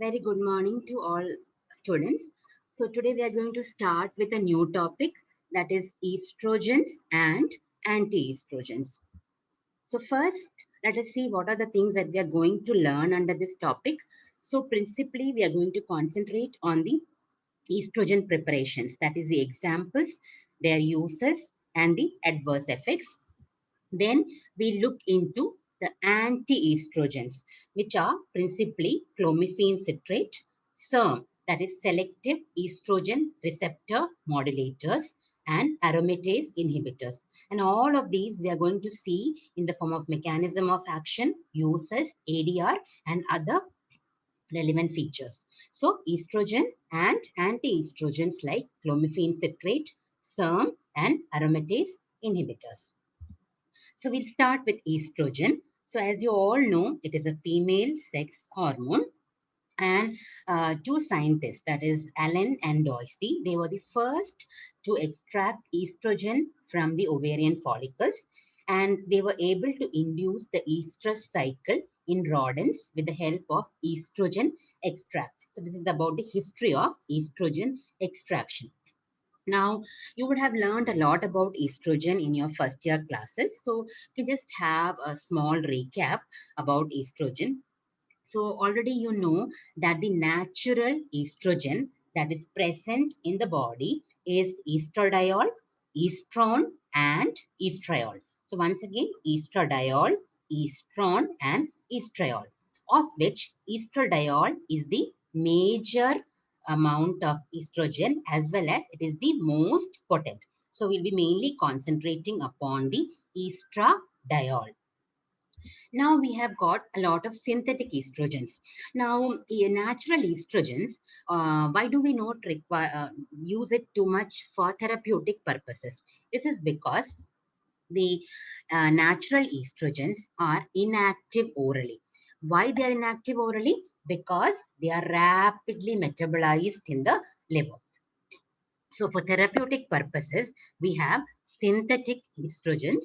Very good morning to all students. So today we are going to start with a new topic, that is estrogens and anti-estrogens. So first, let us see what are the things that we are going to learn under this topic. So principally, we are going to concentrate on the estrogen preparations, that is the examples, their uses, and the adverse effects. Then we look into the anti-estrogens, which are principally clomiphene citrate, SERM, that is selective estrogen receptor modulators, and aromatase inhibitors. And all of these we are going to see in the form of mechanism of action, uses, ADR, and other relevant features. So estrogen and anti-estrogens like clomiphene citrate, SERM, and aromatase inhibitors. So we'll start with estrogen. So as you all know, it is a female sex hormone. And two scientists, that is Allen and Doisy, they were the first to extract estrogen from the ovarian follicles. And they were able to induce the estrous cycle in rodents with the help of estrogen extract. So this is about the history of estrogen extraction. Now, you would have learned a lot about estrogen in your first year classes. So, you just have a small recap about estrogen. So, already you know that the natural estrogen that is present in the body is estradiol, estrone, and estriol. So, once again, estradiol, estrone, and estriol, of which estradiol is the major amount of estrogen as well as it is the most potent. So, we'll be mainly concentrating upon the estradiol. Now we have got a lot of synthetic estrogens. Now, natural estrogens, why do we not require use it too much for therapeutic purposes? This is because the natural estrogens are inactive orally. Why they are inactive orally? Because they are rapidly metabolized in the liver. So, for therapeutic purposes, we have synthetic estrogens,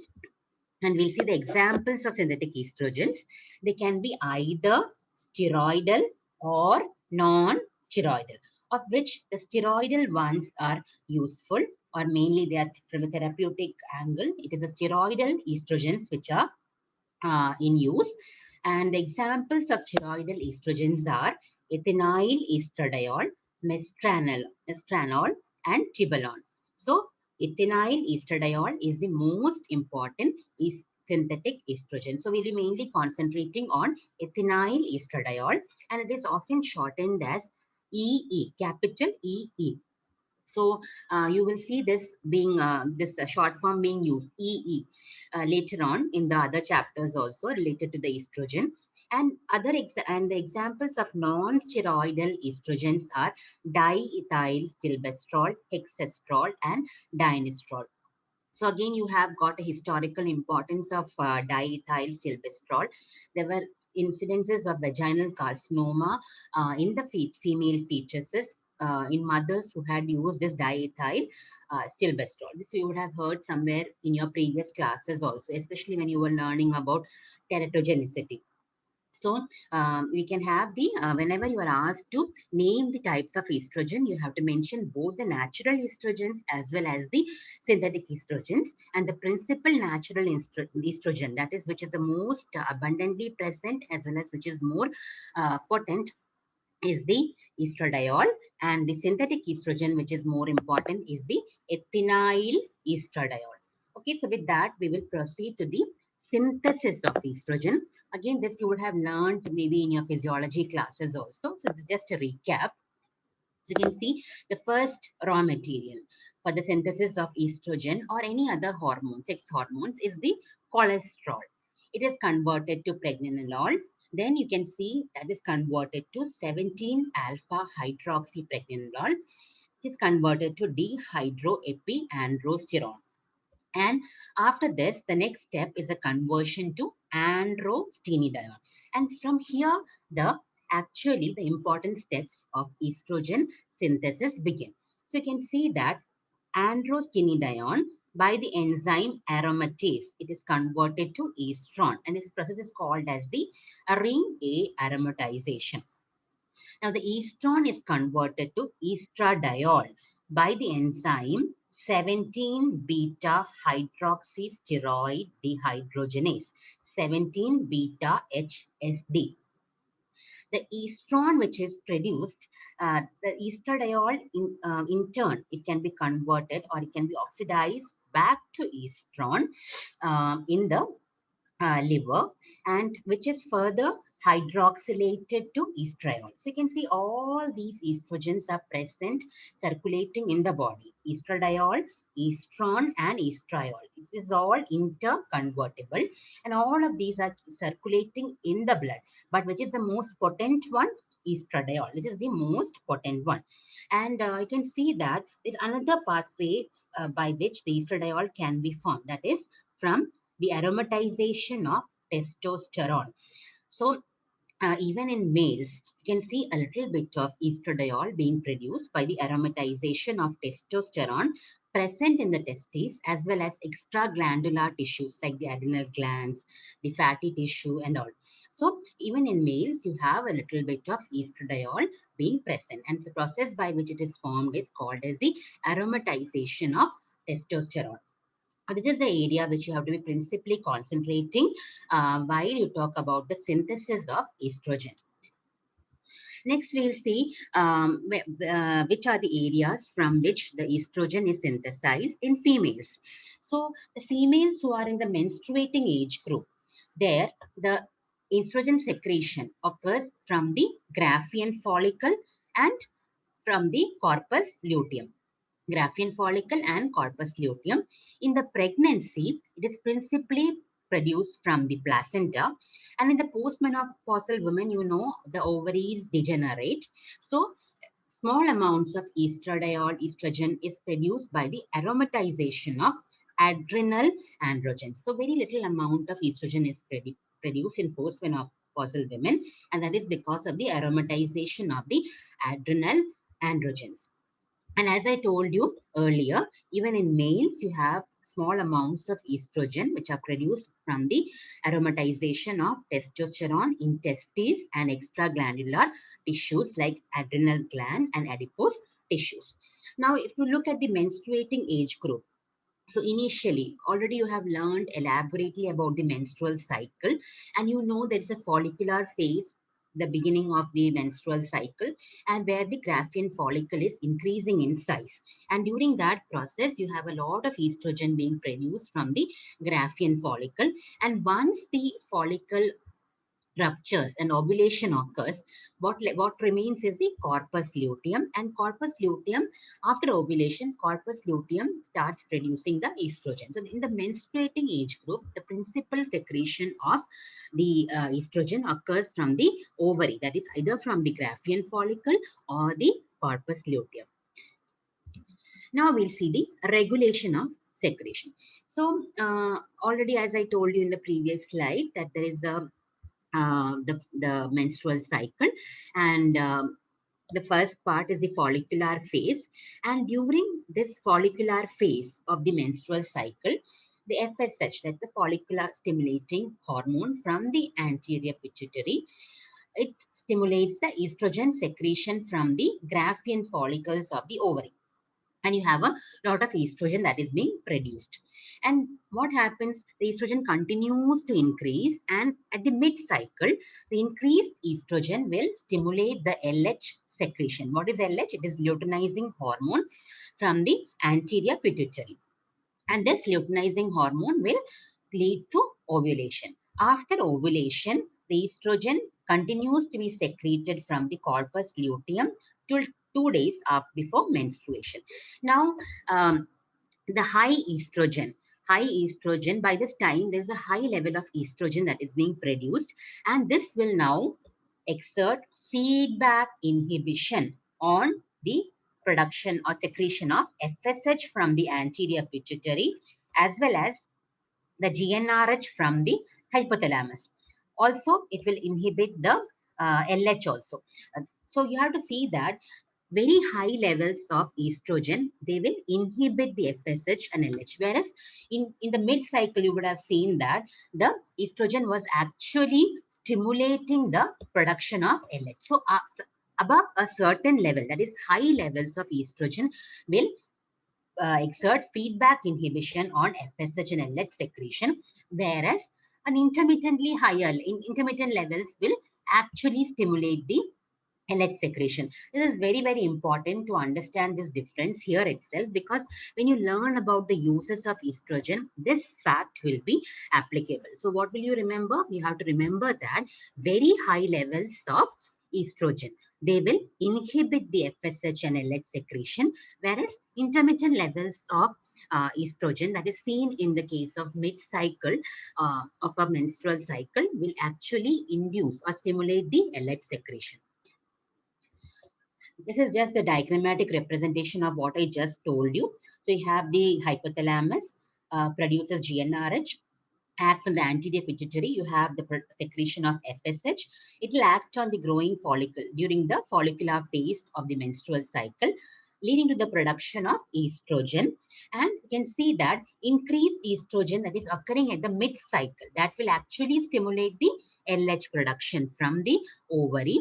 and we'll see the examples of synthetic estrogens. They can be either steroidal or non-steroidal, of which the steroidal ones are useful, or mainly they are from a therapeutic angle. It is the steroidal estrogens which are in use. And the examples of steroidal estrogens are ethinyl estradiol, mestranol, and tibolone. So, ethinyl estradiol is the most important synthetic estrogen. So, we'll be mainly concentrating on ethinyl estradiol, and it is often shortened as EE, capital EE. So you will see this being this short form being used EE later on in the other chapters also related to the estrogen. And and the examples of non-steroidal estrogens are diethyl stilbestrol, hexestrol, and dinestrol. So again, you have got a historical importance of diethyl stilbestrol. There were incidences of vaginal carcinoma in the female fetuses in mothers who had used this diethyl stilbestrol. This you would have heard somewhere in your previous classes also, especially when you were learning about teratogenicity. So we can have the, whenever you are asked to name the types of estrogen, you have to mention both the natural estrogens as well as the synthetic estrogens. And the principal natural estrogen, that is, which is the most abundantly present as well as which is more potent, is the estradiol. And the synthetic estrogen, which is more important, is the ethinyl estradiol. Okay, so with that, we will proceed to the synthesis of estrogen. Again, this you would have learned maybe in your physiology classes also. So just a recap. So you can see the first raw material for the synthesis of estrogen or any other hormone, sex hormones, is the cholesterol. It is converted to pregnenolol. Then you can see that is converted to 17 alpha hydroxypregnenolol. It is converted to dehydroepiandrosterone. And after this, the next step is a conversion to androstenedione. And from here, the important steps of estrogen synthesis begin. So you can see that androstenedione, by the enzyme aromatase, it is converted to estrone, and this process is called as the arene A aromatization. Now, the estrone is converted to estradiol by the enzyme 17 beta hydroxysteroid dehydrogenase, 17 beta HSD. The estrone which is produced, the estradiol in turn, it can be converted or it can be oxidized back to estrone in the liver, and which is further hydroxylated to estriol. So you can see all these estrogens are present circulating in the body. Estradiol, estrone, and estriol. It is all interconvertible, and all of these are circulating in the blood. But which is the most potent one? Estradiol. This is the most potent one. And you can see that there's another pathway by which the estradiol can be formed. That is from the aromatization of testosterone. So even in males, you can see a little bit of estradiol being produced by the aromatization of testosterone present in the testes as well as extraglandular tissues like the adrenal glands, the fatty tissue and all. So even in males, you have a little bit of estradiol being present, and the process by which it is formed is called as the aromatization of testosterone. This is the area which you have to be principally concentrating while you talk about the synthesis of estrogen. Next, we'll see which are the areas from which the estrogen is synthesized in females. So, the females who are in the menstruating age group, there the estrogen secretion occurs from the Graafian follicle and from the corpus luteum. Graafian follicle and corpus luteum. In the pregnancy, it is principally produced from the placenta. And in the postmenopausal women, you know, the ovaries degenerate. So, small amounts of estradiol, estrogen is produced by the aromatization of adrenal androgens. So, very little amount of estrogen is produced in postmenopausal women, and that is because of the aromatization of the adrenal androgens. And as I told you earlier, even in males, you have small amounts of estrogen which are produced from the aromatization of testosterone in testes and extraglandular tissues like adrenal gland and adipose tissues. Now, if you look at the menstruating age group, so initially, already you have learned elaborately about the menstrual cycle, and you know there is a follicular phase, the beginning of the menstrual cycle, and where the Graafian follicle is increasing in size. And during that process, you have a lot of estrogen being produced from the Graafian follicle. And once the follicle ruptures and ovulation occurs, what remains is the corpus luteum. And corpus luteum, after ovulation, corpus luteum starts producing the estrogen. So in the menstruating age group, the principal secretion of the estrogen occurs from the ovary, that is either from the Graafian follicle or the corpus luteum. Now we'll see the regulation of secretion. So already, as I told you in the previous slide, that there is the menstrual cycle, and the first part is the follicular phase. And during this follicular phase of the menstrual cycle, the FSH, that's the follicular stimulating hormone from the anterior pituitary, it stimulates the estrogen secretion from the Graafian follicles of the ovary, and you have a lot of estrogen that is being produced. And what happens? The estrogen continues to increase, and at the mid cycle, the increased estrogen will stimulate the LH secretion. What is LH? It is luteinizing hormone from the anterior pituitary. And this luteinizing hormone will lead to ovulation. After ovulation, the estrogen continues to be secreted from the corpus luteum till 2 days before menstruation. Now, the high estrogen, by this time, there's a high level of estrogen that is being produced, and this will now exert feedback inhibition on the production or secretion of FSH from the anterior pituitary, as well as the GnRH from the hypothalamus. Also, it will inhibit the LH also. So you have to see that very high levels of estrogen, they will inhibit the FSH and LH. Whereas in the mid-cycle, you would have seen that the estrogen was actually stimulating the production of LH. So above a certain level, that is high levels of estrogen, will exert feedback inhibition on FSH and LH secretion, whereas an intermittently higher, intermittent levels will actually stimulate the LH secretion. This is very, very important to understand this difference here itself, because when you learn about the uses of estrogen, this fact will be applicable. So what will you remember? You have to remember that very high levels of estrogen, they will inhibit the FSH and LH secretion, whereas intermittent levels of estrogen that is seen in the case of mid-cycle of a menstrual cycle will actually induce or stimulate the LH secretion. This is just the diagrammatic representation of what I just told you. So you have the hypothalamus produces GnRH, acts on the anterior pituitary. You have the secretion of FSH. It will act on the growing follicle during the follicular phase of the menstrual cycle, leading to the production of estrogen. And you can see that increased estrogen that is occurring at the mid-cycle, that will actually stimulate the LH production from the ovary,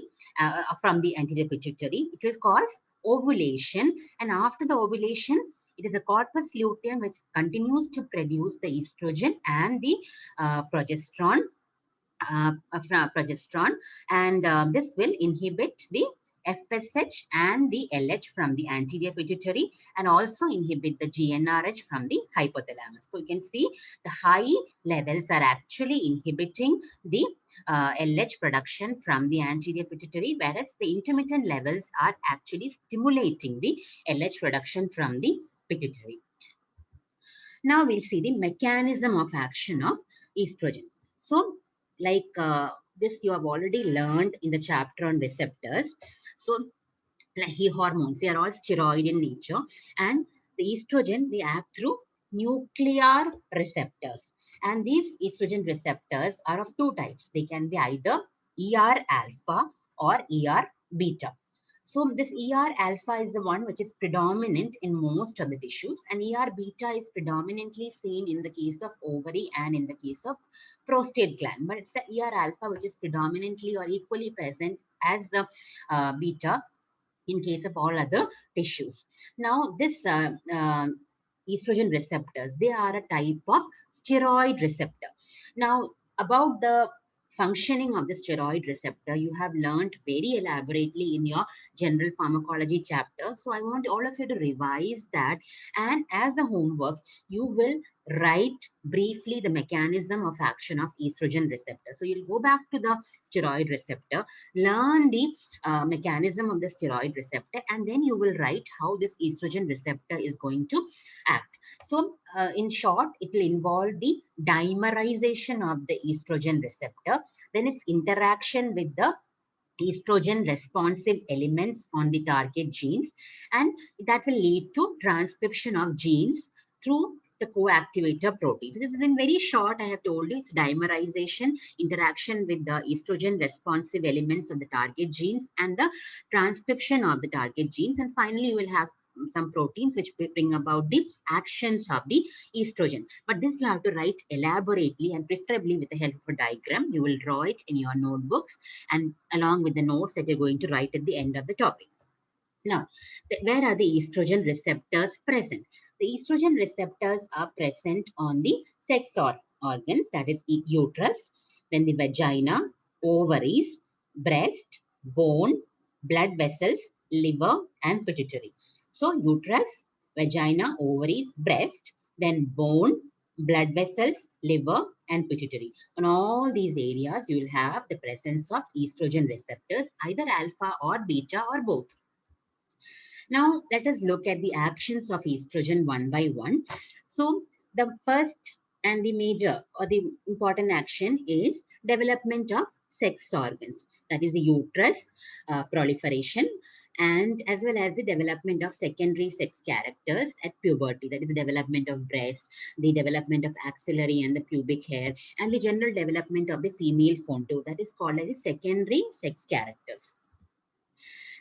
from the anterior pituitary. It will cause ovulation, and after the ovulation, it is a corpus luteum which continues to produce the estrogen and the progesterone, and this will inhibit the FSH and the LH from the anterior pituitary, and also inhibit the GnRH from the hypothalamus. So you can see the high levels are actually inhibiting the LH production from the anterior pituitary, whereas the intermittent levels are actually stimulating the LH production from the pituitary. Now we'll see the mechanism of action of estrogen. So like this you have already learned in the chapter on receptors. So like hormones, they are all steroid in nature, and the estrogen, they act through nuclear receptors. And these estrogen receptors are of two types. They can be either ER alpha or ER beta. So this ER alpha is the one which is predominant in most of the tissues, and ER beta is predominantly seen in the case of ovary and in the case of prostate gland. But it's the ER alpha which is predominantly or equally present as the beta in case of all other tissues. Now, this estrogen receptors, they are a type of steroid receptor. Now, about the functioning of the steroid receptor, you have learned very elaborately in your general pharmacology chapter. So I want all of you to revise that, and as a homework, you will write briefly the mechanism of action of estrogen receptor. So you'll go back to the steroid receptor, learn the mechanism of the steroid receptor, and then you will write how this estrogen receptor is going to act. So in short, it will involve the dimerization of the estrogen receptor, then its interaction with the estrogen responsive elements on the target genes, and that will lead to transcription of genes through the co-activator proteins. This is in very short, I have told you, it's dimerization, interaction with the estrogen responsive elements of the target genes, and the transcription of the target genes. And finally, you will have some proteins which bring about the actions of the estrogen. But this you have to write elaborately, and preferably with the help of a diagram. You will draw it in your notebooks and along with the notes that you're going to write at the end of the topic. Now, where are the estrogen receptors present? The estrogen receptors are present on the sex organs, that is uterus, then the vagina, ovaries, breast, bone, blood vessels, liver, and pituitary. So, uterus, vagina, ovaries, breast, then bone, blood vessels, liver, and pituitary. On all these areas, you will have the presence of estrogen receptors, either alpha or beta or both. Now, let us look at the actions of estrogen one by one. So, the first and the major or the important action is development of sex organs, that is the uterus, proliferation, and as well as the development of secondary sex characters at puberty, that is the development of breast, the development of axillary and the pubic hair, and the general development of the female contour, that is called as the secondary sex characters.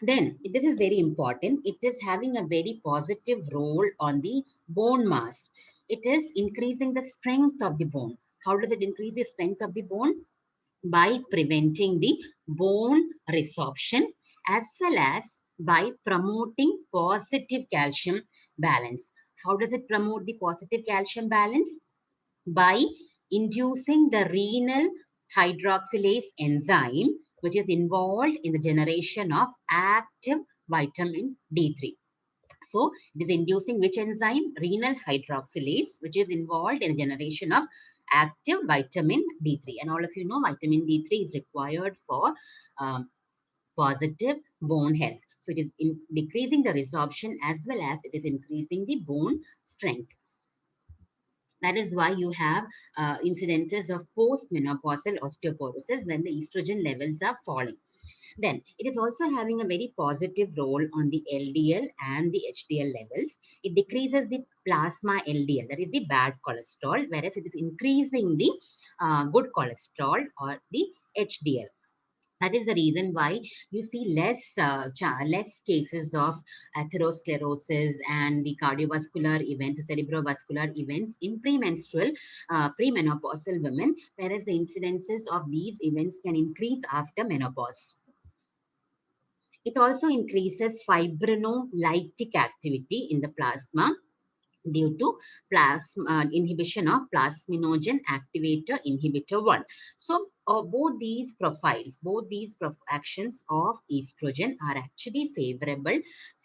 Then, this is very important. It is having a very positive role on the bone mass. It is increasing the strength of the bone. How does it increase the strength of the bone? By preventing the bone resorption as well as by promoting positive calcium balance. How does it promote the positive calcium balance? By inducing the renal hydroxylase enzyme, which is involved in the generation of active vitamin D3. So it is inducing which enzyme? Renal hydroxylase, which is involved in the generation of active vitamin D3. And all of you know vitamin D3 is required for um, positive bone health. So it is decreasing the resorption as well as it is increasing the bone strength. That is why you have incidences of postmenopausal osteoporosis when the estrogen levels are falling. Then it is also having a very positive role on the LDL and the HDL levels. It decreases the plasma LDL, that is the bad cholesterol, whereas it is increasing the good cholesterol or the HDL. That is the reason why you see less cases of atherosclerosis and the cardiovascular events, cerebrovascular events in premenopausal women, whereas the incidences of these events can increase after menopause. It also increases fibrinolytic activity in the plasma due to inhibition of plasminogen activator inhibitor 1. So both these actions of estrogen are actually favorable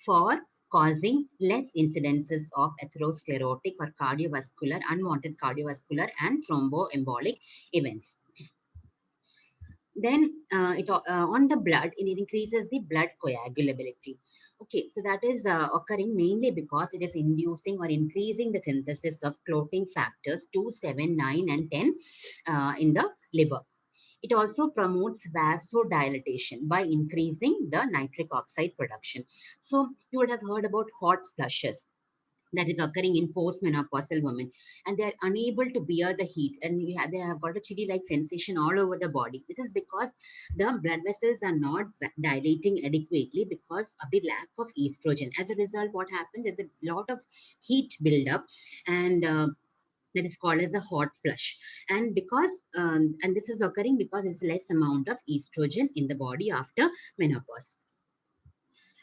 for causing less incidences of atherosclerotic or unwanted cardiovascular and thromboembolic events. Then on the blood, it increases the blood coagulability. Okay, so that is occurring mainly because it is inducing or increasing the synthesis of clotting factors 2, 7, 9, and 10 in the liver. It also promotes vasodilation by increasing the nitric oxide production. So you would have heard about hot flushes that is occurring in postmenopausal women, and they are unable to bear the heat, and they have got a chilly like sensation all over the body. This is because the blood vessels are not dilating adequately because of the lack of estrogen. As a result, what happens is a lot of heat buildup, and that is called as a hot flush. And because and this is occurring because there's less amount of estrogen in the body after menopause.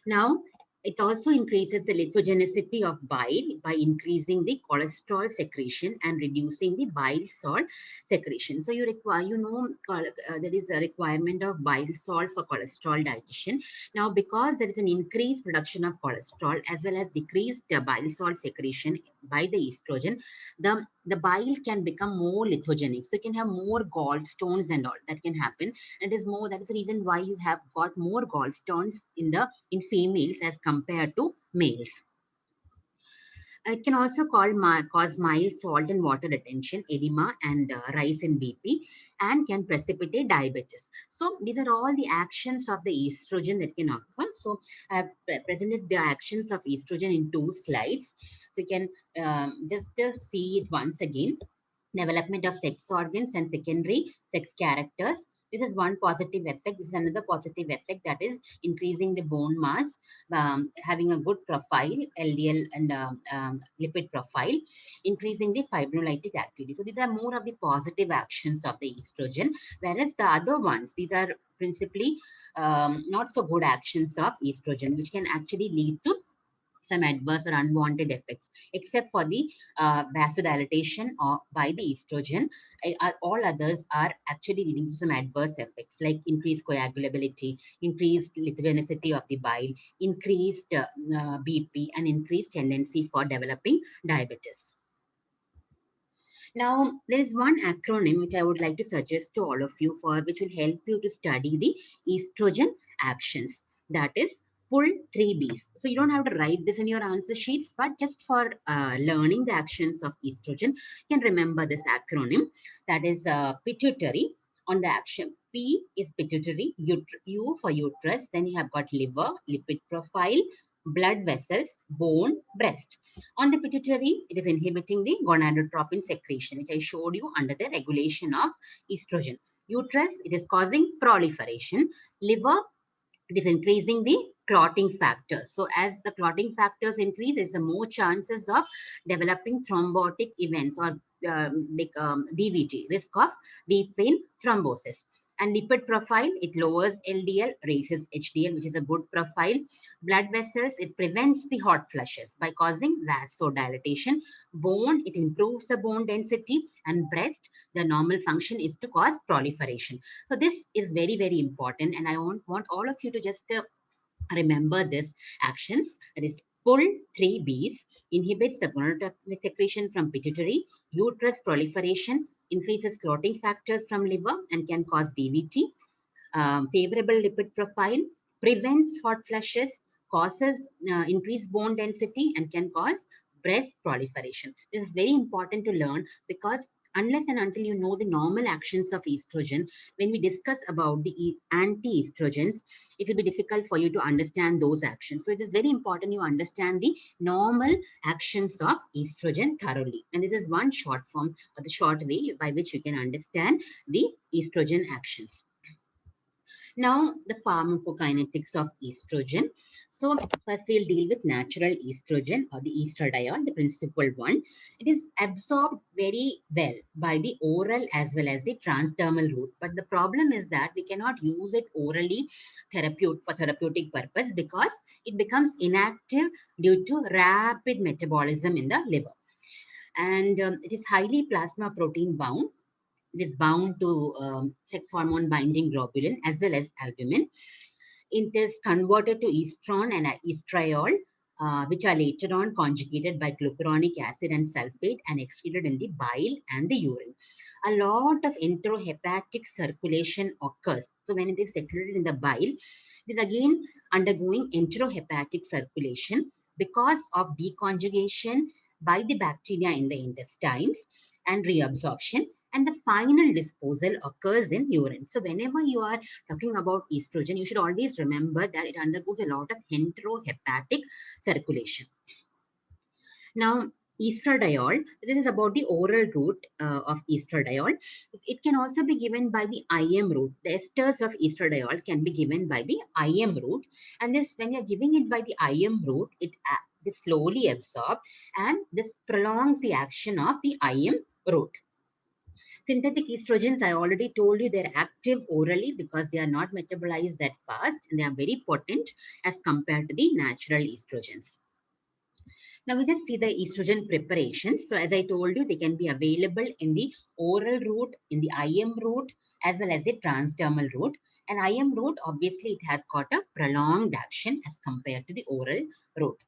Now, it also increases the lithogenicity of bile by increasing the cholesterol secretion and reducing the bile salt secretion. So there is a requirement of bile salt for cholesterol digestion. Now, because there is an increased production of cholesterol as well as decreased bile salt secretion by the estrogen, the bile can become more lithogenic. So you can have more gallstones and all that can happen. And that is the reason why you have got more gallstones in females as compared to males. It can also cause mild salt and water retention, edema, and rise in BP, and can precipitate diabetes. So these are all the actions of the estrogen that can occur. So I have presented the actions of estrogen in 2 slides. So you can just see it once again. Development of sex organs and secondary sex characters. This is one positive effect. This is another positive effect, that is increasing the bone mass, having a good profile, LDL and lipid profile, increasing the fibrinolytic activity. So these are more of the positive actions of the estrogen, whereas the other ones, these are principally not so good actions of estrogen, which can actually lead to some adverse or unwanted effects. Except for the vasodilatation by the estrogen, all others are actually leading to some adverse effects like increased coagulability, increased lithogenicity of the bile, increased BP, and increased tendency for developing diabetes. Now, there is one acronym which I would like to suggest to all of you, which will help you to study the estrogen actions. That is pull 3Bs. So you don't have to write this in your answer sheets, but just for learning the actions of estrogen, you can remember this acronym. That is pituitary. On the action, P is pituitary, U for uterus, then you have got liver, lipid profile, blood vessels, bone, breast. On the pituitary, it is inhibiting the gonadotropin secretion, which I showed you under the regulation of estrogen. Uterus, it is causing proliferation. Liver, it is increasing the clotting factors. So as the clotting factors increase, there's more chances of developing thrombotic events or DVT, risk of deep vein thrombosis. And lipid profile, it lowers LDL, raises HDL, which is a good profile. Blood vessels, it prevents the hot flushes by causing vasodilatation. Bone, it improves the bone density. And breast, the normal function is to cause proliferation. So this is very, very important. And I want all of you to just remember this actions. That is, pull 3Bs inhibits the gonadotropin secretion from pituitary, uterus proliferation, increases clotting factors from liver and can cause DVT. Favorable lipid profile prevents hot flushes, causes increased bone density, and can cause breast proliferation. This is very important to learn because unless and until you know the normal actions of estrogen, when we discuss about the anti-estrogens, it will be difficult for you to understand those actions. So it is very important you understand the normal actions of estrogen thoroughly. And this is one short form or the short way by which you can understand the estrogen actions. Now, the pharmacokinetics of estrogen. So, first we'll deal with natural estrogen or the estradiol, the principal one. It is absorbed very well by the oral as well as the transdermal route. But the problem is that we cannot use it orally for therapeutic purpose because it becomes inactive due to rapid metabolism in the liver. And it is highly plasma protein bound. It is bound to sex hormone binding globulin as well as albumin. It is converted to estrone and estriol, which are later on conjugated by glucuronic acid and sulfate and excreted in the bile and the urine. A lot of enterohepatic circulation occurs. So when it is secreted in the bile, it is again undergoing enterohepatic circulation because of deconjugation by the bacteria in the intestines and reabsorption, and the final disposal occurs in urine. So whenever you are talking about estrogen, you should always remember that it undergoes a lot of enterohepatic circulation. Now, estradiol, this is about the oral route of estradiol. It can also be given by the IM route. The esters of estradiol can be given by the IM route. And this, when you're giving it by the IM route, it is slowly absorbed, and this prolongs the action of the IM route. Synthetic estrogens, I already told you, they're active orally because they are not metabolized that fast and they are very potent as compared to the natural estrogens. Now we just see the estrogen preparations. So as I told you, they can be available in the oral route, in the IM route, as well as the transdermal route. And IM route, obviously, it has got a prolonged action as compared to the oral route.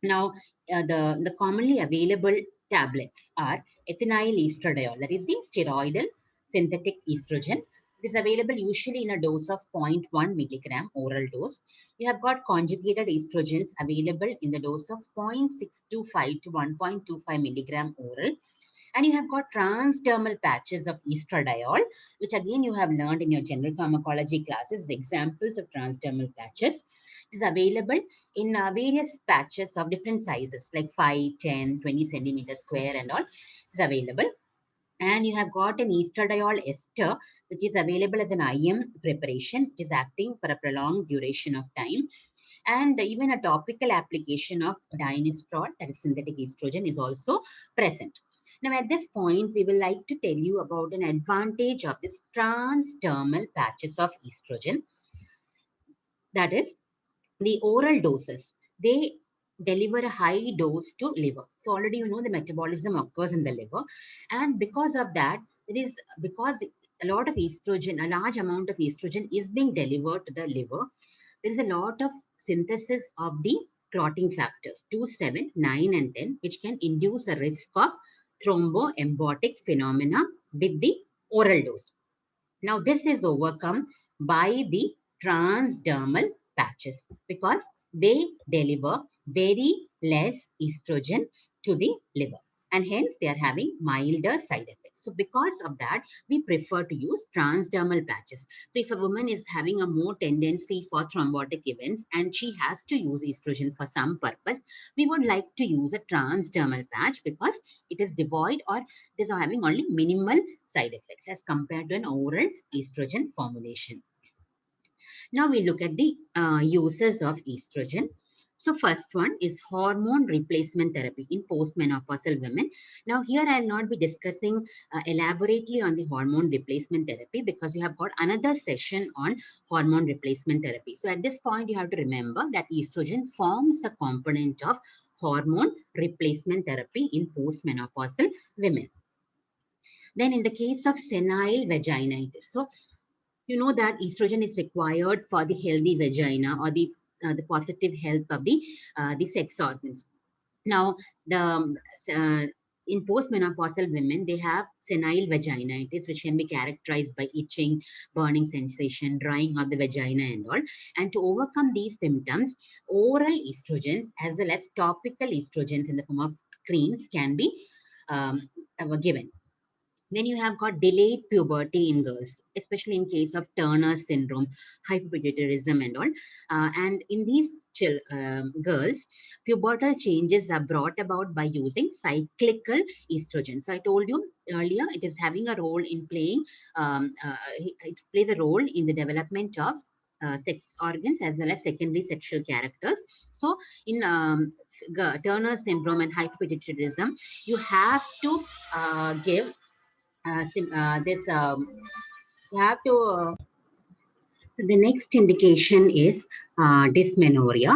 Now, the commonly available tablets are ethinyl estradiol, that is the steroidal synthetic estrogen. It is available usually in a dose of 0.1 milligram oral dose. You have got conjugated estrogens available in the dose of 0.625 to 1.25 milligram oral. And you have got transdermal patches of estradiol, which again you have learned in your general pharmacology classes, examples of transdermal patches. It is available in various patches of different sizes like 5, 10, 20 centimeters square and all. It is available. And you have got an estradiol ester, which is available as an IM preparation, which is acting for a prolonged duration of time. And even a topical application of dinestrol, that is synthetic estrogen, is also present. Now, at this point, we will like to tell you about an advantage of this transdermal patches of estrogen. That is, the oral doses, they deliver a high dose to liver. So already you know the metabolism occurs in the liver. And because of that, it is because a lot of estrogen, a large amount of estrogen is being delivered to the liver. There is a lot of synthesis of the clotting factors 2, 7, 9, and 10, which can induce a risk of thromboembolic phenomena with the oral dose. Now, this is overcome by the transdermal patches because they deliver very less estrogen to the liver, and hence they are having milder side effects. So because of that, we prefer to use transdermal patches. So if a woman is having a more tendency for thrombotic events and she has to use estrogen for some purpose, we would like to use a transdermal patch because it is devoid or it is having only minimal side effects as compared to an oral estrogen formulation. Now we look at the uses of estrogen. So first one is hormone replacement therapy in postmenopausal women. Now here I'll not be discussing elaborately on the hormone replacement therapy because you have got another session on hormone replacement therapy. So at this point you have to remember that estrogen forms a component of hormone replacement therapy in postmenopausal women. Then in the case of senile vaginitis, so you know that estrogen is required for the healthy vagina or the positive health of the sex organs. Now, the in postmenopausal women, they have senile vaginitis, which can be characterized by itching, burning sensation, drying of the vagina, and all. And to overcome these symptoms, oral estrogens as well as topical estrogens in the form of creams can be given. Then you have got delayed puberty in girls, especially in case of Turner syndrome, hypopituitarism, and all. And in these girls, pubertal changes are brought about by using cyclical estrogen. So I told you earlier, it is having a role in playing. It plays a role in the development of sex organs as well as secondary sexual characters. So in Turner syndrome and hypopituitarism, you have to give this you have to the next indication is dysmenorrhea.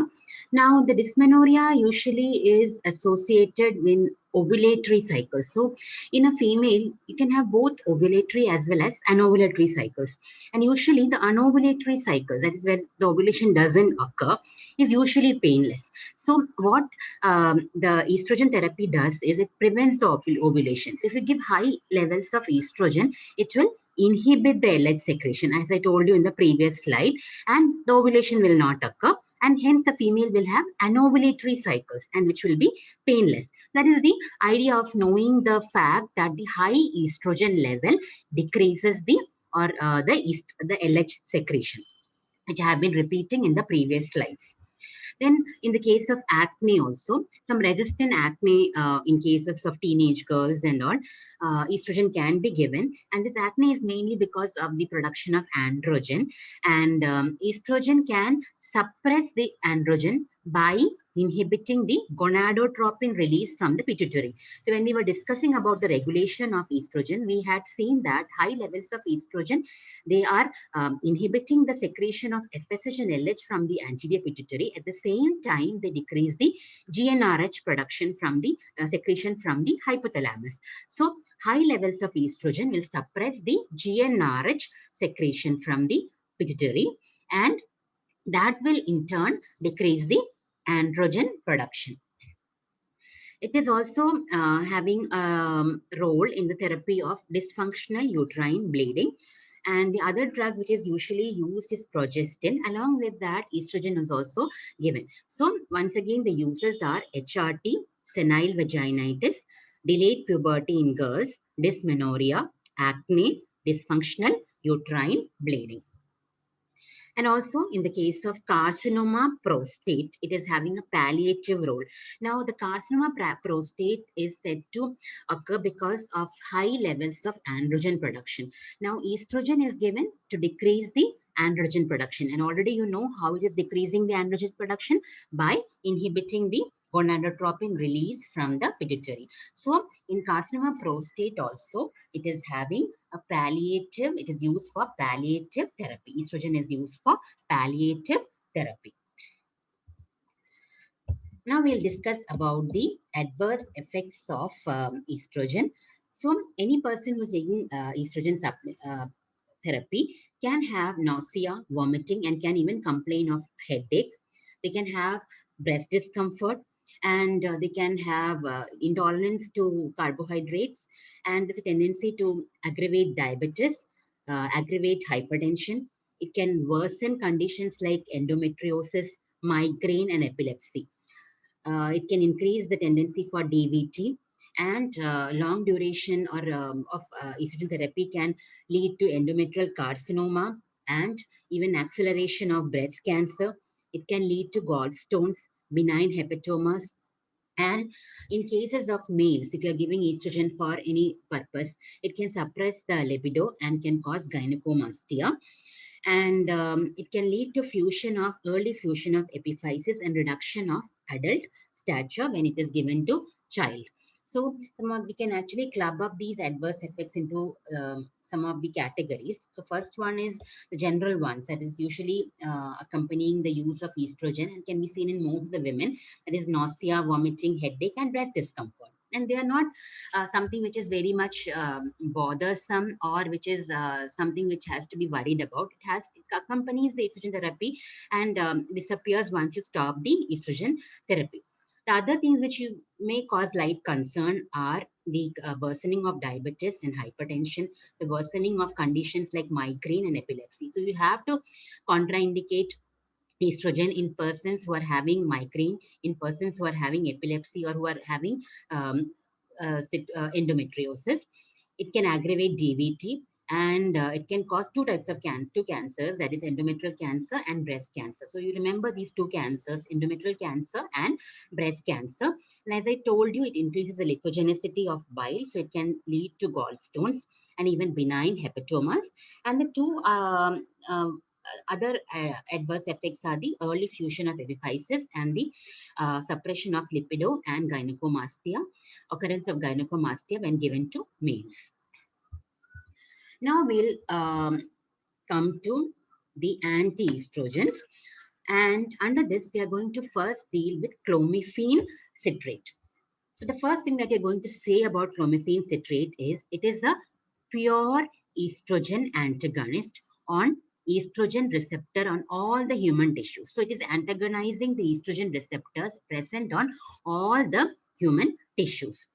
Now the dysmenorrhea usually is associated with ovulatory cycles. So in a female you can have both ovulatory as well as anovulatory cycles, and usually the anovulatory cycles, that is where the ovulation doesn't occur, is usually painless. So what the estrogen therapy does is it prevents the ovulation. So if you give high levels of estrogen, it will inhibit the LH secretion, as I told you in the previous slide, and the ovulation will not occur, and hence the female will have anovulatory cycles, and which will be painless. That is the idea of knowing the fact that the high estrogen level decreases the LH secretion, which I have been repeating in the previous slides. Then in the case of acne also, some resistant acne in cases of teenage girls and all, estrogen can be given. And this acne is mainly because of the production of androgen. And estrogen can suppress the androgen by inhibiting the gonadotropin release from the pituitary. So when we were discussing about the regulation of estrogen, we had seen that high levels of estrogen, they are inhibiting the secretion of FSH and LH from the anterior pituitary. At the same time, they decrease the GnRH production from the secretion from the hypothalamus. So high levels of estrogen will suppress the GnRH secretion from the pituitary, and that will in turn decrease the androgen production. It is also having a role in the therapy of dysfunctional uterine bleeding. And the other drug which is usually used is progestin. Along with that, estrogen is also given. So once again, the uses are HRT, senile vaginitis, delayed puberty in girls, dysmenorrhea, acne, dysfunctional uterine bleeding. And also in the case of carcinoma prostate, it is having a palliative role. Now the carcinoma prostate is said to occur because of high levels of androgen production. Now estrogen is given to decrease the androgen production, and already you know how it is decreasing the androgen production by inhibiting the gonadotropin release from the pituitary. So in carcinoma prostate also, it is having a palliative, it is used for palliative therapy. Estrogen is used for palliative therapy. Now we'll discuss about the adverse effects of estrogen. So any person who's taking estrogen therapy can have nausea, vomiting, and can even complain of headache. They can have breast discomfort, and they can have intolerance to carbohydrates, and there's a tendency to aggravate diabetes, aggravate hypertension. It can worsen conditions like endometriosis, migraine, and epilepsy. It can increase the tendency for DVT, and long duration or of estrogen therapy can lead to endometrial carcinoma and even acceleration of breast cancer. It can lead to gallstones, benign hepatomas, and in cases of males, if you're giving estrogen for any purpose, it can suppress the libido and can cause gynecomastia. And it can lead to early fusion of epiphysis and reduction of adult stature when it is given to child. So we can actually club up these adverse effects into some of the categories. So first one is the general ones, that is usually accompanying the use of estrogen and can be seen in most of the women. That is nausea, vomiting, headache, and breast discomfort. And they are not something which is very much bothersome, or which is something which has to be worried about. It accompanies the estrogen therapy and disappears once you stop the estrogen therapy. The other things which you may cause light concern are the worsening of diabetes and hypertension, the worsening of conditions like migraine and epilepsy. So you have to contraindicate estrogen in persons who are having migraine, in persons who are having epilepsy, or who are having endometriosis. It can aggravate DVT, and it can cause two types of two cancers, that is endometrial cancer and breast cancer. So you remember these two cancers, endometrial cancer and breast cancer. And as I told you, it increases the lithogenicity of bile, so it can lead to gallstones and even benign hepatomas. And the two other adverse effects are the early fusion of epiphysis and the suppression of lipido and gynecomastia, occurrence of gynecomastia when given to males. Now we'll come to the anti-estrogens. And under this, we are going to first deal with clomiphene citrate. So the first thing that you're going to say about clomiphene citrate is it is a pure estrogen antagonist on estrogen receptor on all the human tissues. So it is antagonizing the estrogen receptors present on all the human tissues.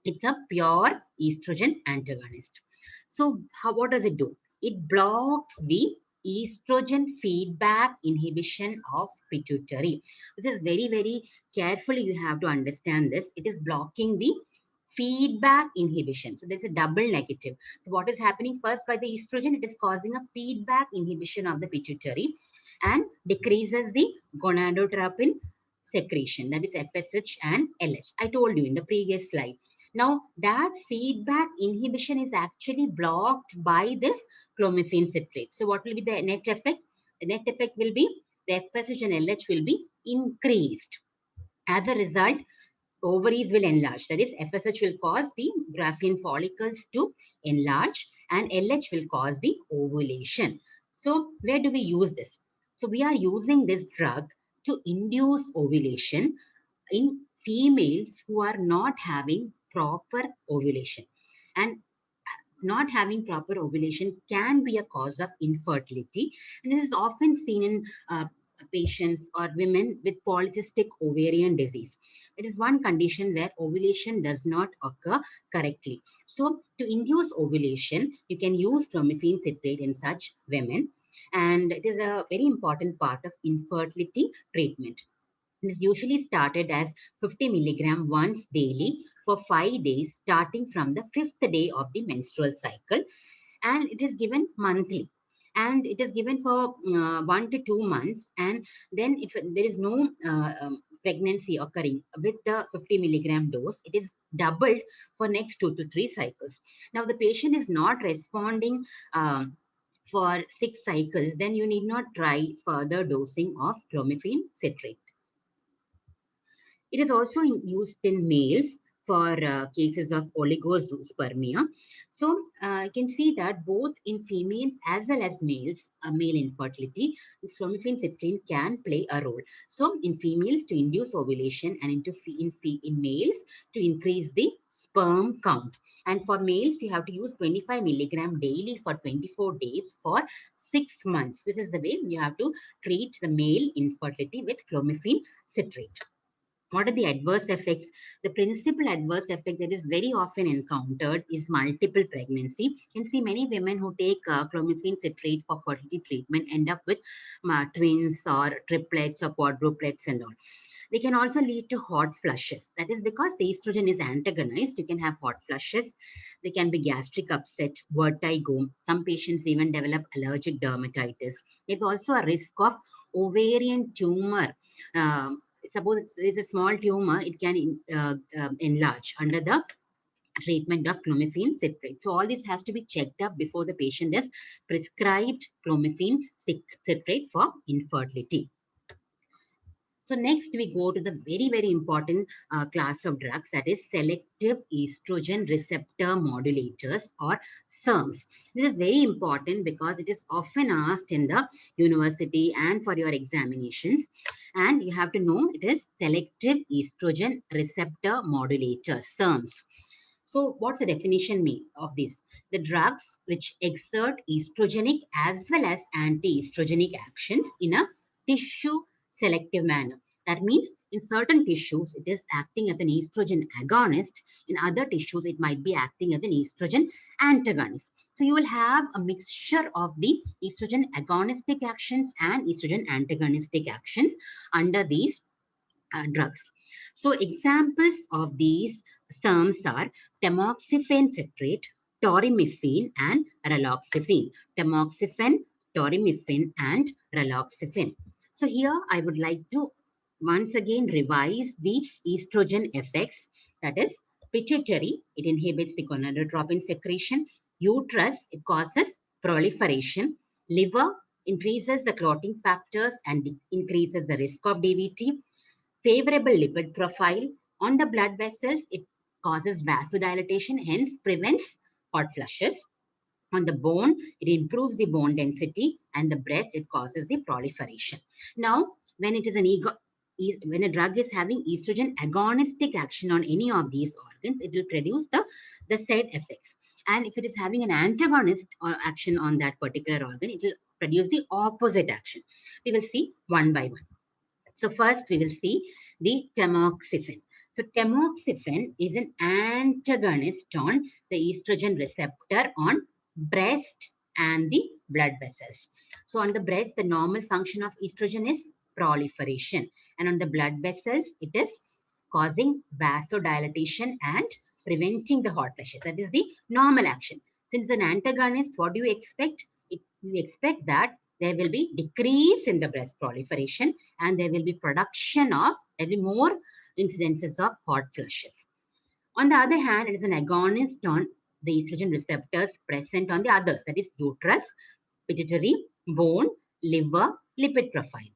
It's a pure estrogen antagonist. So what does it do? It blocks the estrogen feedback inhibition of pituitary. This is very, very carefully you have to understand this. It is blocking the feedback inhibition. So there's a double negative. So what is happening first by the estrogen? It is causing a feedback inhibition of the pituitary and decreases the gonadotropin secretion, that is FSH and LH. I told you in the previous slide. Now, that feedback inhibition is actually blocked by this clomiphene citrate. So, what will be the net effect? The net effect will be the FSH and LH will be increased. As a result, ovaries will enlarge. That is, FSH will cause the Graafian follicles to enlarge, and LH will cause the ovulation. So, where do we use this? So, we are using this drug to induce ovulation in females who are not having proper ovulation. And not having proper ovulation can be a cause of infertility. And this is often seen in patients or women with polycystic ovarian disease. It is one condition where ovulation does not occur correctly. So to induce ovulation, you can use clomiphene citrate in such women. And it is a very important part of infertility treatment. It is usually started as 50 milligram once daily for 5 days, starting from the 5th day of the menstrual cycle. And it is given monthly. And it is given for 1 to 2 months. And then if there is no pregnancy occurring with the 50 milligram dose, it is doubled for next 2 to 3 cycles. Now, the patient is not responding for 6 cycles, then you need not try further dosing of clomiphene citrate. It is also used in males for cases of oligospermia. So you can see that both in females as well as males, male infertility, this clomiphene citrate can play a role. So in females to induce ovulation, and in males to increase the sperm count. And for males, you have to use 25 milligram daily for 24 days for 6 months. This is the way you have to treat the male infertility with clomiphene citrate. What are the adverse effects? The principal adverse effect that is very often encountered is multiple pregnancy. You can see many women who take clomiphene citrate for fertility treatment end up with twins or triplets or quadruplets and all. They can also lead to hot flushes. That is because the estrogen is antagonized. You can have hot flushes. They can be gastric upset, vertigo. Some patients even develop allergic dermatitis. There's also a risk of ovarian tumor. Suppose there is a small tumor, it can enlarge under the treatment of clomiphene citrate. So all this has to be checked up before the patient is prescribed clomiphene citrate for infertility. So next we go to the very, very important class of drugs, that is selective estrogen receptor modulators or SERMs. This is very important because it is often asked in the university and for your examinations. And you have to know it is selective estrogen receptor modulators, SERMs. So what's the definition mean of this? The drugs which exert estrogenic as well as anti-estrogenic actions in a tissue selective manner. That means in certain tissues, it is acting as an estrogen agonist. In other tissues, it might be acting as an estrogen antagonist. So you will have a mixture of the estrogen agonistic actions and estrogen antagonistic actions under these drugs. So examples of these SERMs are tamoxifen citrate, torimifene, and raloxifene. Tamoxifen, torimifene, and raloxifene. So here I would like to once again revise the estrogen effects. That is, pituitary, it inhibits the gonadotropin secretion. Uterus, it causes proliferation. Liver increases the clotting factors and increases the risk of DVT. Favorable lipid profile on the blood vessels, it causes vasodilatation, hence prevents hot flushes. On the bone, it improves the bone density, and the breast, it causes the proliferation. Now, when it is when a drug is having estrogen agonistic action on any of these organs, it will produce the said effects. And if it is having an antagonist or action on that particular organ, it will produce the opposite action. We will see one by one. So first we will see the tamoxifen. So tamoxifen is an antagonist on the estrogen receptor on breast and the blood vessels. So on the breast, the normal function of estrogen is proliferation. And on the blood vessels, it is causing vasodilatation and preventing the hot flushes. That is the normal action. Since an antagonist, what do you expect? You expect that there will be decrease in the breast proliferation and there will be there will be more incidences of hot flushes. On the other hand, it is an agonist on the estrogen receptors present on the others, that is uterus, pituitary, bone, liver, lipid profile.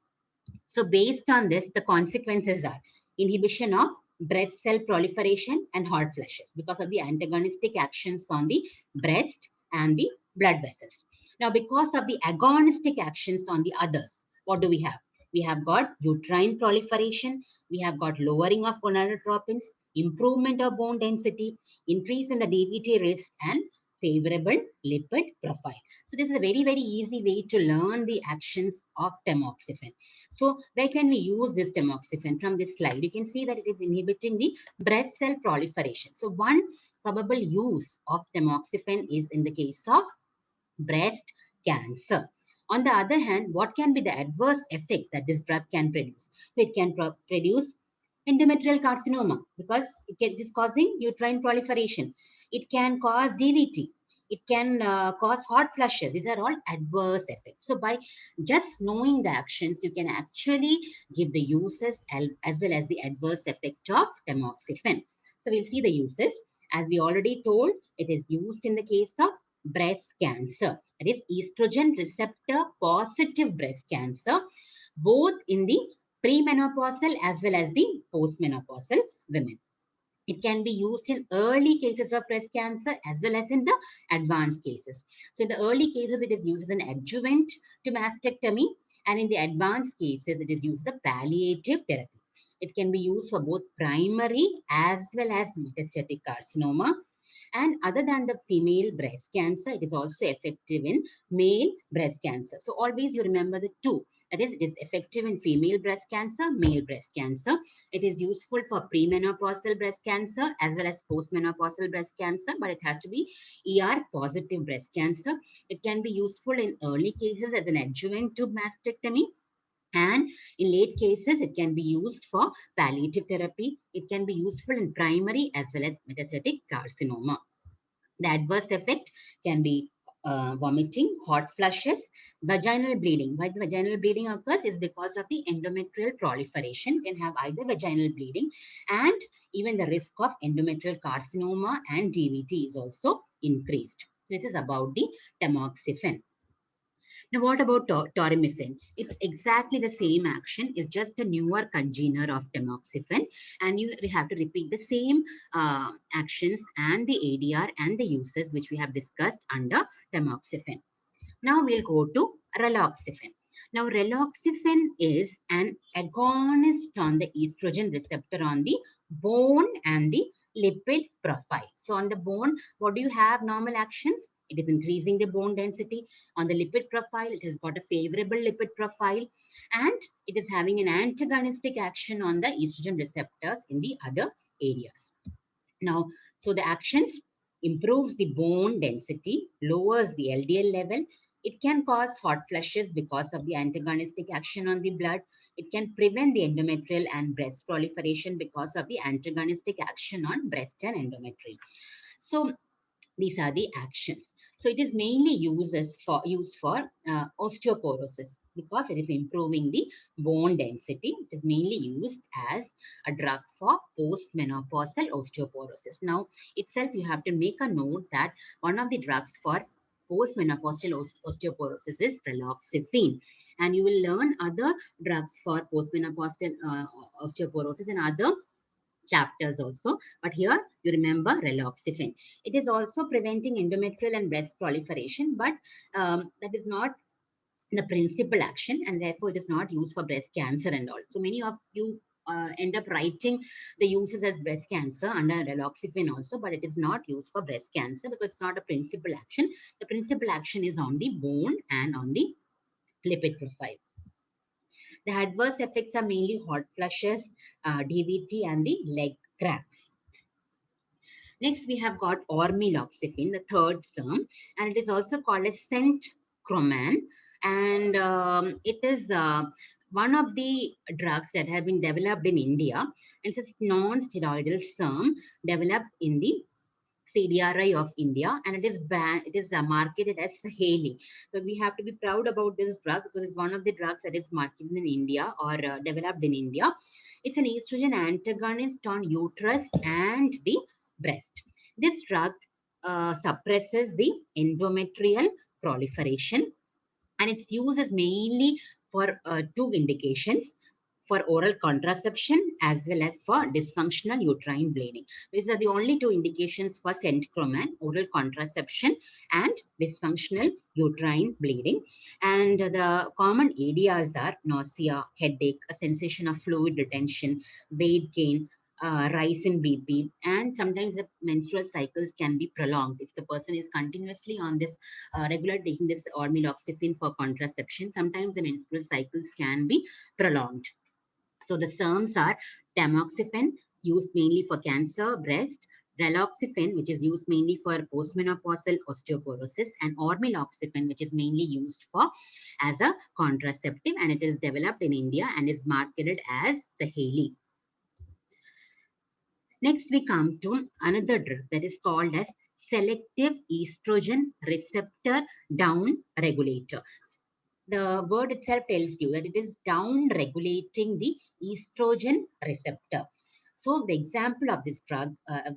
So based on this, the consequences are inhibition of breast cell proliferation and hot flushes because of the antagonistic actions on the breast and the blood vessels. Now, because of the agonistic actions on the others, what do we have? We have got uterine proliferation, we have got lowering of gonadotropins, improvement of bone density, increase in the DVT risk, and favorable lipid profile. So this is a very, very easy way to learn the actions of tamoxifen. So where can we use this tamoxifen? From this slide, you can see that it is inhibiting the breast cell proliferation. So one probable use of tamoxifen is in the case of breast cancer. On the other hand, what can be the adverse effects that this drug can produce? So it can produce endometrial carcinoma because it is causing uterine proliferation. It can cause DVT. It can cause hot flushes. These are all adverse effects. So by just knowing the actions, you can actually give the uses as well as the adverse effect of tamoxifen. So we'll see the uses. As we already told, it is used in the case of breast cancer. That is estrogen receptor positive breast cancer, both in the premenopausal as well as the postmenopausal women. It can be used in early cases of breast cancer as well as in the advanced cases. So in the early cases, it is used as an adjuvant to mastectomy, and in the advanced cases, it is used as a palliative therapy. It can be used for both primary as well as metastatic carcinoma. And other than the female breast cancer, it is also effective in male breast cancer. So always you remember the two. That is, it is effective in female breast cancer, male breast cancer. It is useful for premenopausal breast cancer as well as postmenopausal breast cancer, but it has to be ER positive breast cancer. It can be useful in early cases as an adjuvant to mastectomy. And in late cases, it can be used for palliative therapy. It can be useful in primary as well as metastatic carcinoma. The adverse effect can be vomiting, hot flushes, vaginal bleeding. Why the vaginal bleeding occurs is because of the endometrial proliferation. You can have either vaginal bleeding, and even the risk of endometrial carcinoma and DVT is also increased. This is about the tamoxifen. Now, what about torimifen? It's exactly the same action. It's just a newer congener of tamoxifen, and you have to repeat the same actions and the ADR and the uses which we have discussed under tamoxifen. Now we'll go to raloxifene. Now, raloxifene is an agonist on the estrogen receptor on the bone and the lipid profile. So, on the bone, what do you have normal actions? It is increasing the bone density. On the lipid profile, it has got a favorable lipid profile, and it is having an antagonistic action on the estrogen receptors in the other areas. Now, so the actions improves the bone density, lowers the LDL level. It can cause hot flushes because of the antagonistic action on the blood. It can prevent the endometrial and breast proliferation because of the antagonistic action on breast and endometrium. So these are the actions. So it is mainly used for osteoporosis because it is improving the bone density. It is mainly used as a drug for postmenopausal osteoporosis. Now, itself, you have to make a note that one of the drugs for postmenopausal osteoporosis is raloxifene, and you will learn other drugs for postmenopausal osteoporosis and other chapters also. But here you remember raloxifene. It is also preventing endometrial and breast proliferation, but that is not the principal action, and therefore it is not used for breast cancer and all. So many of you end up writing the uses as breast cancer under raloxifene also, but it is not used for breast cancer because it's not a principal action. The principal action is on the bone and on the lipid profile. The adverse effects are mainly hot flushes, DVT, and the leg cramps. Next, we have got ormeloxifene, the third term, and it is also called as centroman. And it is one of the drugs that have been developed in India. It's a non-steroidal SERM developed in the CDRI of India, and it is marketed as Haley. So we have to be proud about this drug because it's one of the drugs that is marketed in India or developed in India. It's an estrogen antagonist on uterus and the breast. This drug suppresses the endometrial proliferation, and its use is mainly for two indications: for oral contraception as well as for dysfunctional uterine bleeding. These are the only two indications for centroman: oral contraception and dysfunctional uterine bleeding. And the common ADRs are nausea, headache, a sensation of fluid retention, weight gain, rise in BP, and sometimes the menstrual cycles can be prolonged. If the person is continuously on this regular taking this ormeloxifene for contraception, sometimes the menstrual cycles can be prolonged. So the SERMs are tamoxifen, used mainly for cancer, breast; raloxifene, which is used mainly for postmenopausal osteoporosis; and ormeloxifene, which is mainly used for as a contraceptive, and it is developed in India and is marketed as Sahelli. Next, we come to another drug that is called as selective estrogen receptor down regulator. The word itself tells you that it is down regulating the estrogen receptor. So the example of this drug,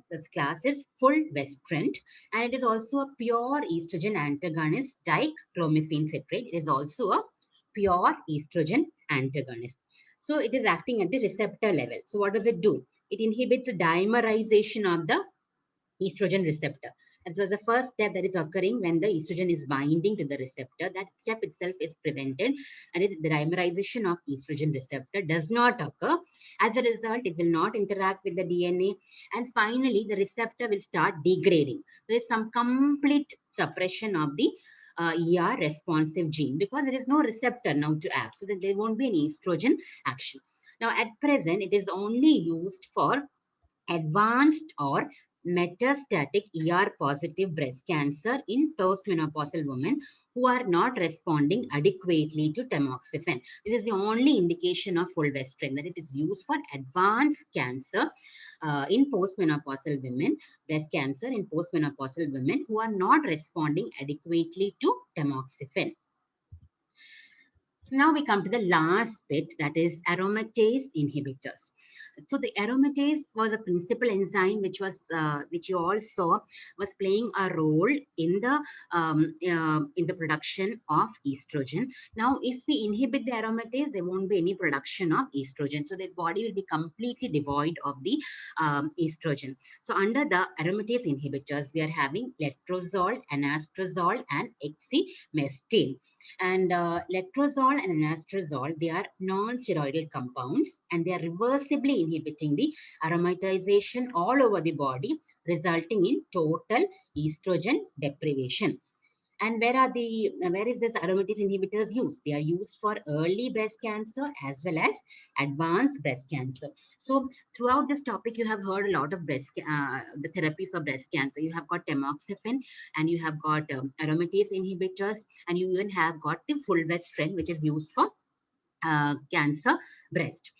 this class is fulvestrant, and it is also a pure estrogen antagonist, dichromyphene citrate. It is also a pure estrogen antagonist. So it is acting at the receptor level. So what does it do? It inhibits the dimerization of the estrogen receptor. And so the first step that is occurring when the estrogen is binding to the receptor, that step itself is prevented, and the dimerization of estrogen receptor does not occur. As a result, it will not interact with the DNA, and finally the receptor will start degrading. There is some complete suppression of the ER responsive gene because there is no receptor now to act, so that there won't be any estrogen action. Now at present, it is only used for advanced or metastatic ER positive breast cancer in postmenopausal women who are not responding adequately to tamoxifen. It is the only indication of fulvestrant that it is used for advanced cancer in postmenopausal women, breast cancer in postmenopausal women who are not responding adequately to tamoxifen. Now we come to the last bit, that is aromatase inhibitors. So the aromatase was a principal enzyme which you all saw was playing a role in the production of estrogen. Now, if we inhibit the aromatase, there won't be any production of estrogen. So the body will be completely devoid of the estrogen. So under the aromatase inhibitors, we are having letrozole, anastrozole, and exemestane. And letrozole and anastrozole, they are non-steroidal compounds and they are reversibly inhibiting the aromatization all over the body, resulting in total estrogen deprivation. And where is this aromatase inhibitors used? They are used for early breast cancer as well as advanced breast cancer. So throughout this topic, you have heard a lot of the therapy for breast cancer. You have got tamoxifen, and you have got aromatase inhibitors, and you even have got the fulvestrant, which is used for cancer breast.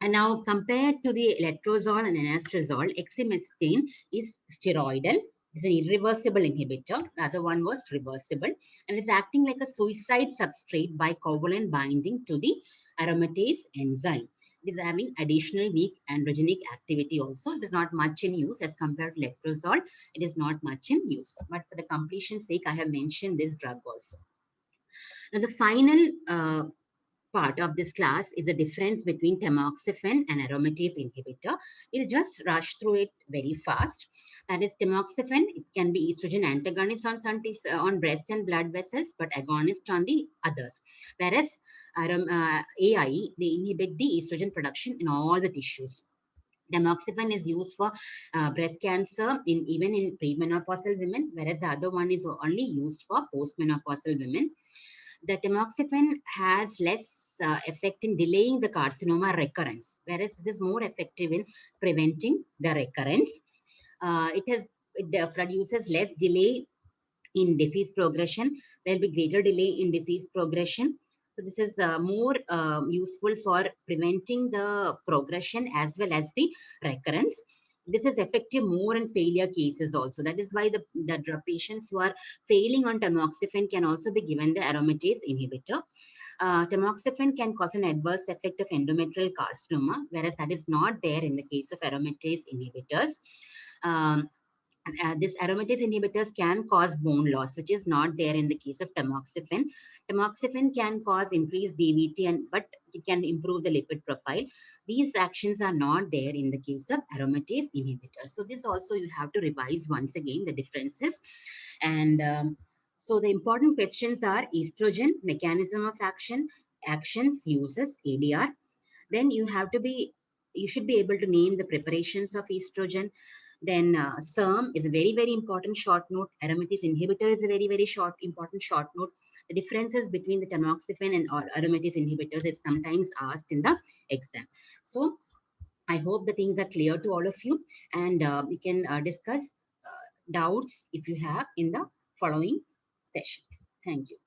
And now, compared to the letrozole and anastrozole, exemestane is steroidal. It's an irreversible inhibitor. The other one was reversible. And it's acting like a suicide substrate by covalent binding to the aromatase enzyme. It is having additional weak androgenic activity also. It is not much in use as compared to letrozole. It is not much in use. But for the completion's sake, I have mentioned this drug also. Now, the final part of this class is a difference between tamoxifen and aromatase inhibitor. We'll just rush through it very fast. That is, tamoxifen, it can be estrogen antagonist on breast and blood vessels, but agonist on the others. Whereas AI, they inhibit the estrogen production in all the tissues. Tamoxifen is used for breast cancer even in premenopausal women, whereas the other one is only used for postmenopausal women. The tamoxifen has less effect in delaying the carcinoma recurrence, whereas this is more effective in preventing the recurrence. It produces less delay in disease progression. There will be greater delay in disease progression. So this is more useful for preventing the progression as well as the recurrence. This is effective more in failure cases also. That is why the patients who are failing on tamoxifen can also be given the aromatase inhibitor. Tamoxifen can cause an adverse effect of endometrial carcinoma, whereas that is not there in the case of aromatase inhibitors. This aromatase inhibitors can cause bone loss, which is not there in the case of tamoxifen. Tamoxifen can cause increased DVT, but it can improve the lipid profile. These actions are not there in the case of aromatase inhibitors. So this also you have to revise once again the differences. And so the important questions are estrogen, mechanism of action, actions, uses, ADR. Then you should be able to name the preparations of estrogen. Then SERM is a very, very important short note. Aromatase inhibitor is a very, very important short note. The differences between the tamoxifen and aromatase inhibitors is sometimes asked in the exam. So I hope the things are clear to all of you, and we can discuss doubts if you have in the following session. Thank you.